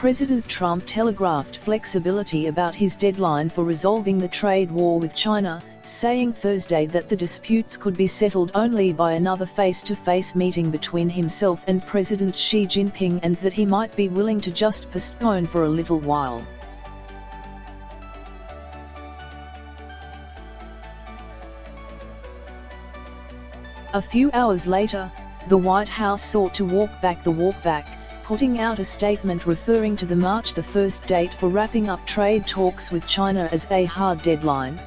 President Trump telegraphed flexibility about his deadline for resolving the trade war with China, saying Thursday that the disputes could be settled only by another face-to-face meeting between himself and President Xi Jinping, and that he might be willing to just postpone for a little while. A few hours later, the White House sought to walk back the walkback, putting out a statement referring to the March 1 date for wrapping up trade talks with China as a hard deadline.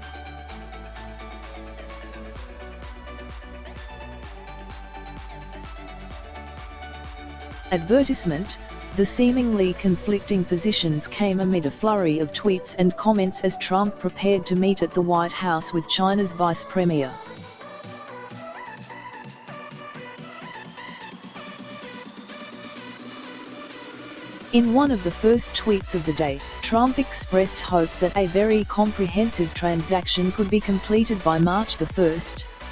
Advertisement. The seemingly conflicting positions came amid a flurry of tweets and comments as Trump prepared to meet at the White House with China's vice premier. In one of the first tweets of the day, Trump expressed hope that a very comprehensive transaction could be completed by March 1,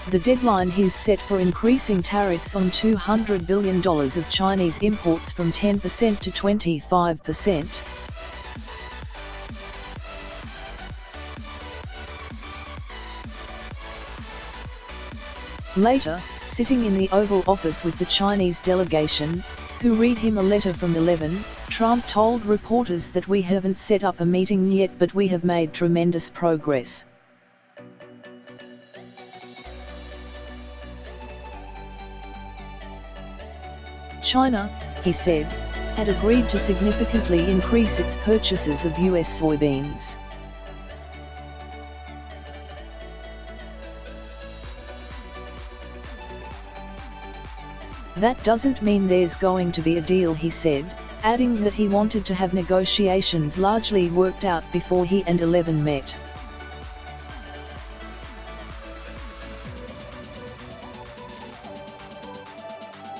the deadline he's set for increasing tariffs on $200 billion of Chinese imports from 10% to 25%. Later, sitting in the Oval Office with the Chinese delegation, who read him a letter from 11, Trump told reporters that "We haven't set up a meeting yet, but we have made tremendous progress." China, he said, had agreed to significantly increase its purchases of U.S. soybeans. "That doesn't mean there's going to be a deal," he said, adding that he wanted to have negotiations largely worked out before he and 11 met.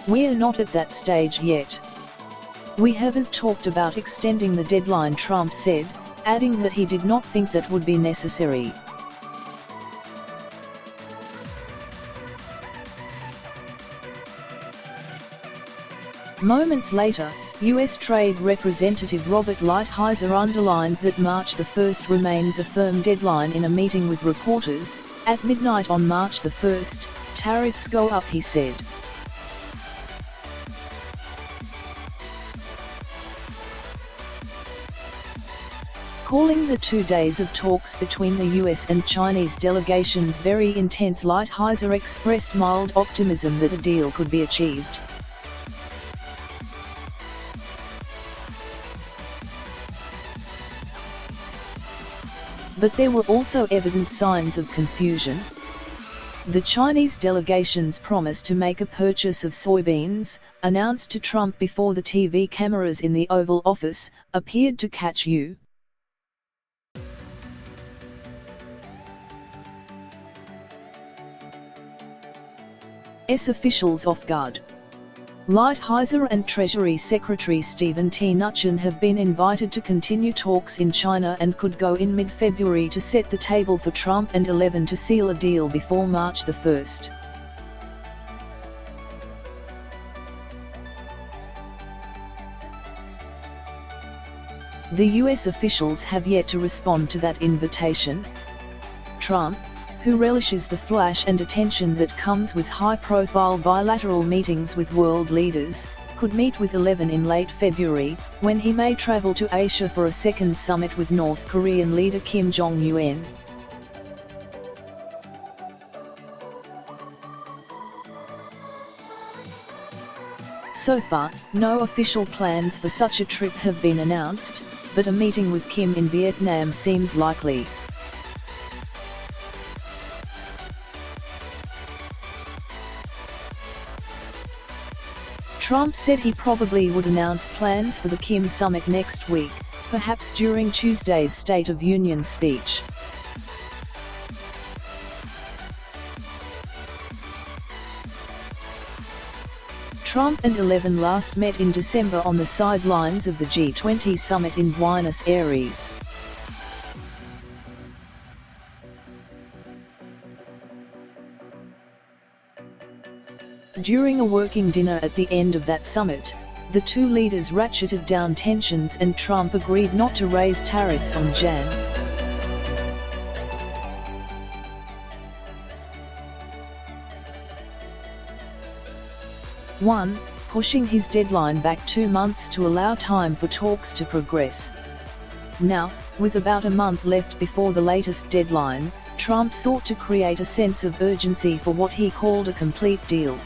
"We're not at that stage yet. We haven't talked about extending the deadline," Trump said, adding that he did not think that would be necessary. Moments later, U.S. Trade Representative Robert Lighthizer underlined that March 1 remains a firm deadline in a meeting with reporters. "At midnight on March 1, tariffs go up," he said. Calling the 2 days of talks between the U.S. and Chinese delegations very intense, Lighthizer expressed mild optimism that a deal could be achieved. But there were also evident signs of confusion. The Chinese delegation's promise to make a purchase of soybeans, announced to Trump before the TV cameras in the Oval Office, appeared to catch U.S. officials off guard. Lighthizer and Treasury Secretary Stephen Mnuchin have been invited to continue talks in China and could go in mid-February to set the table for Trump and 11 to seal a deal before March 1. The U.S. officials have yet to respond to that invitation. Trump, who relishes the flash and attention that comes with high-profile bilateral meetings with world leaders, could meet with 11 in late February, when he may travel to Asia for a second summit with North Korean leader Kim Jong-un. So far, no official plans for such a trip have been announced, but a meeting with Kim in Vietnam seems likely. Trump said he probably would announce plans for the Kim summit next week, perhaps during Tuesday's State of Union speech. Trump and 11 last met in December on the sidelines of the G20 summit in Buenos Aires. During a working dinner at the end of that summit, the two leaders ratcheted down tensions and Trump agreed not to raise tariffs on Jan. 1, pushing his deadline back 2 months to allow time for talks to progress. Now, with about a month left before the latest deadline, Trump sought to create a sense of urgency for what he called a complete deal.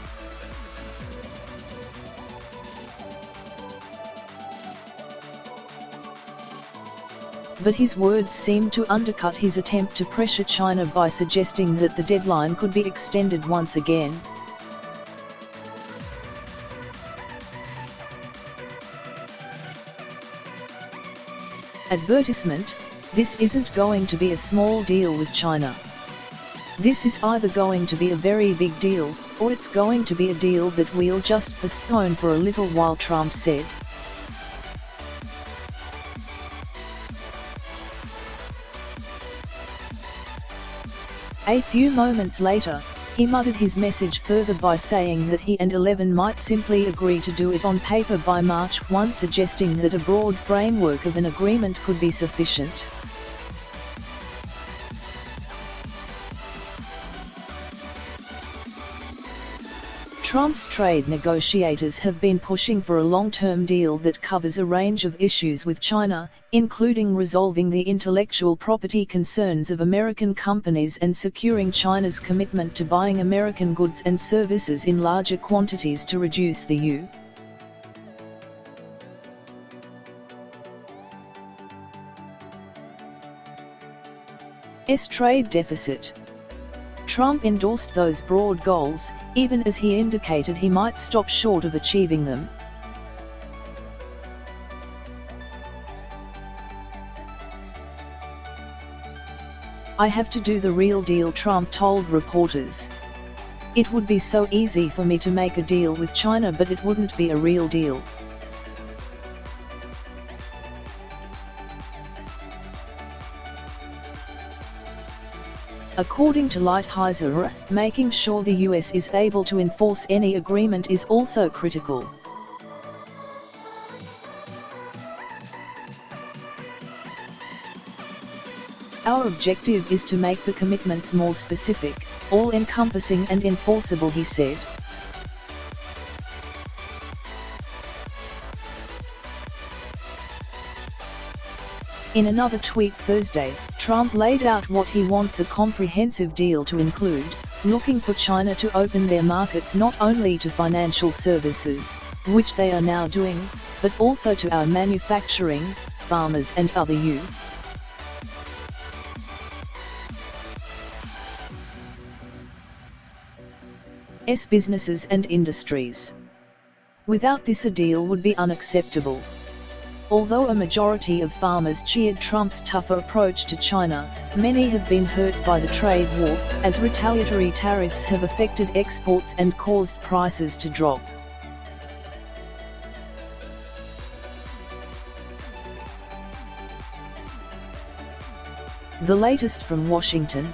But his words seemed to undercut his attempt to pressure China by suggesting that the deadline could be extended once again. Advertisement: this isn't going to be a small deal with China. This is either going to be a very big deal, or it's going to be a deal that we'll just postpone for a little while, Trump said. A few moments later, he muddied his message further by saying that he and 11 might simply agree to do it on paper by March 1, suggesting that a broad framework of an agreement could be sufficient. Trump's trade negotiators have been pushing for a long-term deal that covers a range of issues with China, including resolving the intellectual property concerns of American companies and securing China's commitment to buying American goods and services in larger quantities to reduce the U.S. trade deficit. Trump endorsed those broad goals, even as he indicated he might stop short of achieving them. "I have to do the real deal," Trump told reporters. "It would be so easy for me to make a deal with China, but it wouldn't be a real deal." According to Lighthizer, making sure the US is able to enforce any agreement is also critical. "Our objective is to make the commitments more specific, all-encompassing and enforceable," he said. In another tweet Thursday, Trump laid out what he wants a comprehensive deal to include, looking for China to open their markets not only to financial services, which they are now doing, but also to our manufacturing, farmers and other U.S. businesses and industries. Without this, a deal would be unacceptable. Although a majority of farmers cheered Trump's tougher approach to China, many have been hurt by the trade war, as retaliatory tariffs have affected exports and caused prices to drop. The latest from Washington.